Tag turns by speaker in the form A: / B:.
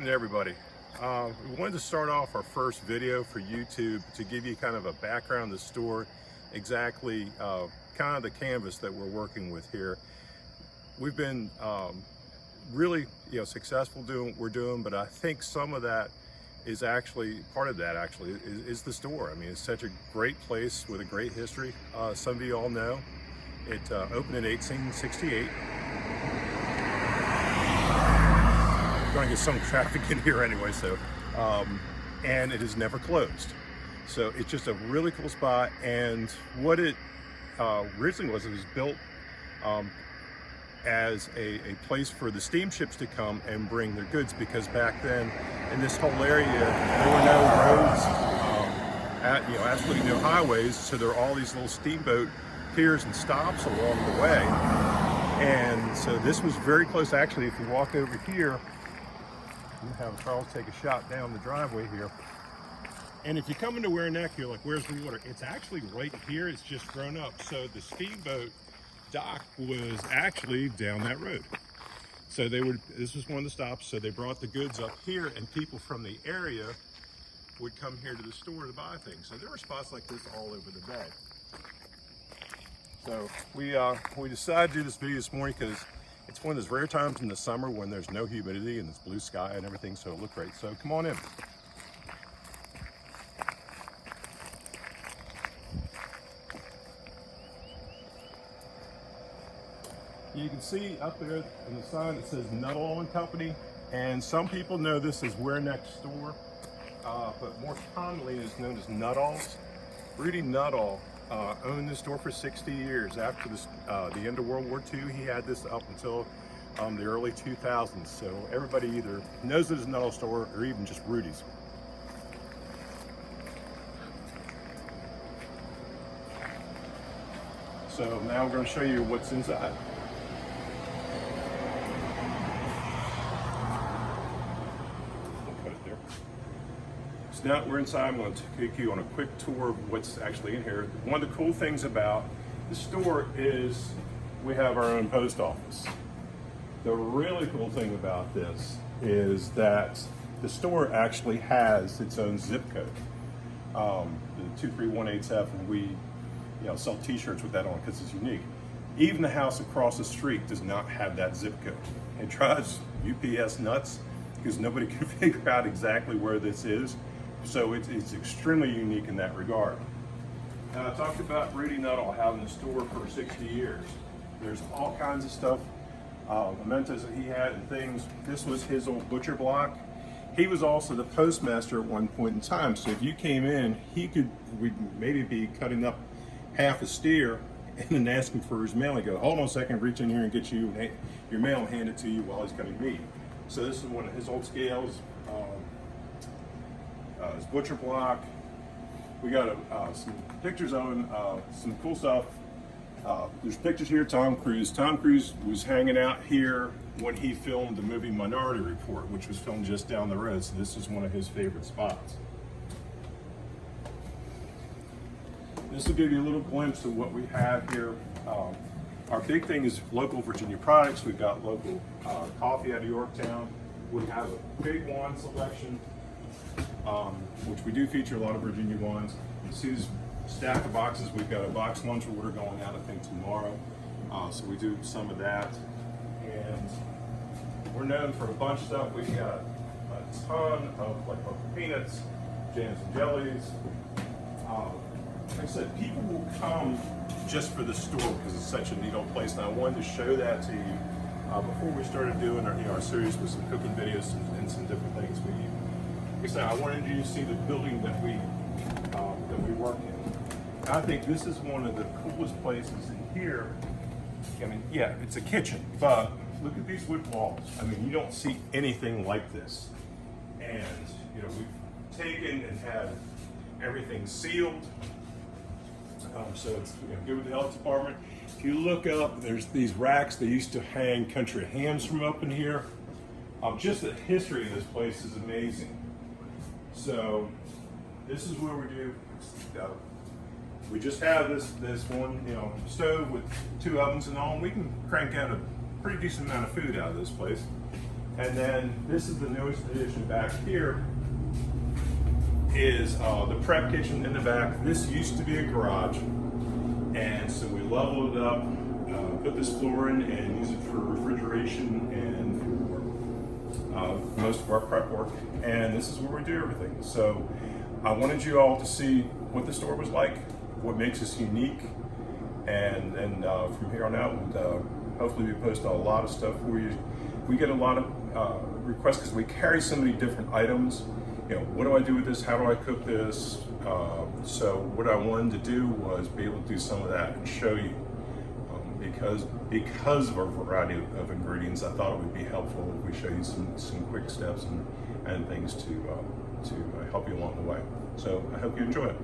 A: Hey everybody. We wanted to start off our first video for YouTube to give you kind of a background of the store, exactly kind of the canvas that we're working with here. We've been really successful doing what we're doing, but I think some of that is actually, part of that actually is the store. I mean, it's such a great place with a great history. Some of you all know it opened in 1868. Going to get some traffic in here anyway, and it is never closed. So it's just a really cool spot. And what it originally was, it was built as a place for the steamships to come and bring their goods, because back then in this whole area there were no roads, absolutely no highways, so there are all these little steamboat piers and stops along the way. And so this was very close. Actually, if you walk over here, you have Charles take a shot down the driveway here. And if you come into Ware Neck, you're like, where's the water? It's actually right here. It's just grown up. So the steamboat dock was actually down that road. So this was one of the stops. So they brought the goods up here, and people from the area would come here to the store to buy things. So there were spots like this all over the bay. So we decided to do this video this morning because it's one of those rare times in the summer when there's no humidity and it's blue sky and everything, so it looked great. So come on in. You can see up there in the sign that says Nuttall and Company, and some people know this as Ware Neck Store, but more commonly it's known as Nuttall's. Rudy Nuttall owned this store for 60 years. After the end of World War II, he had this up until the early 2000s. So everybody either knows it as Nuttall store or even just Rudy's. So now I'm going to show you what's inside. So now we're inside. I'm going to take you on a quick tour of what's actually in here. One of the cool things about the store is we have our own post office. The really cool thing about this is that the store actually has its own zip code, the 23187. And we sell t-shirts with that on because it's unique. Even the house across the street does not have that zip code. It drives UPS nuts because nobody can figure out exactly where this is. So it's extremely unique in that regard. Now, I talked about Rudy Nuttall having the store for 60 years. There's all kinds of stuff, mementos that he had and things. This was his old butcher block. He was also the postmaster at one point in time. So if you came in, we'd maybe be cutting up half a steer and then asking for his mail. He'd go, hold on a second, reach in here and get you your mail and hand it to you while he's cutting meat. So this is one of his old scales. His butcher block. We got some pictures of him, some cool stuff. There's pictures here of Tom Cruise. Tom Cruise was hanging out here when he filmed the movie Minority Report, which was filmed just down the road. So this is one of his favorite spots. This will give you a little glimpse of what we have here. Our big thing is local Virginia products. We've got local coffee out of Yorktown. We have a big wine selection, which we do feature a lot of Virginia wines. You see this stack of boxes. We've got a box lunch order going out, I think, tomorrow. So we do some of that. And we're known for a bunch of stuff. We've got a ton of local peanuts, jams and jellies. Like I said, people will come just for the store because it's such a neat old place. And I wanted to show that to you before we started doing our series with some cooking videos and some different things. Like I said, I wanted you to see the building that we work in. I think this is one of the coolest places in here. I mean, yeah, it's a kitchen, but look at these wood walls. I mean, you don't see anything like this. And we've taken and had everything sealed. So it's good with the health department. If you look up, there's these racks. They used to hang country hams from up in here. Just the history of this place is amazing. So this is where we do. We just have this one stove with 2 ovens and all. And we can crank out a pretty decent amount of food out of this place. And then this is the newest addition back here is the prep kitchen in the back. This used to be a garage, and so we leveled it up, put this floor in and use it for refrigeration and for most of our prep work. And this is where we do everything. So I wanted you all to see what the store was like, what makes us unique, and from here on out, hopefully we post a lot of stuff for you. We get a lot of requests because we carry so many different items. You know, what do I do with this? How do I cook this? So what I wanted to do was be able to do some of that and show you. Because of our variety of ingredients, I thought it would be helpful if we show you some quick steps and things to help you along the way. So I hope you enjoy it.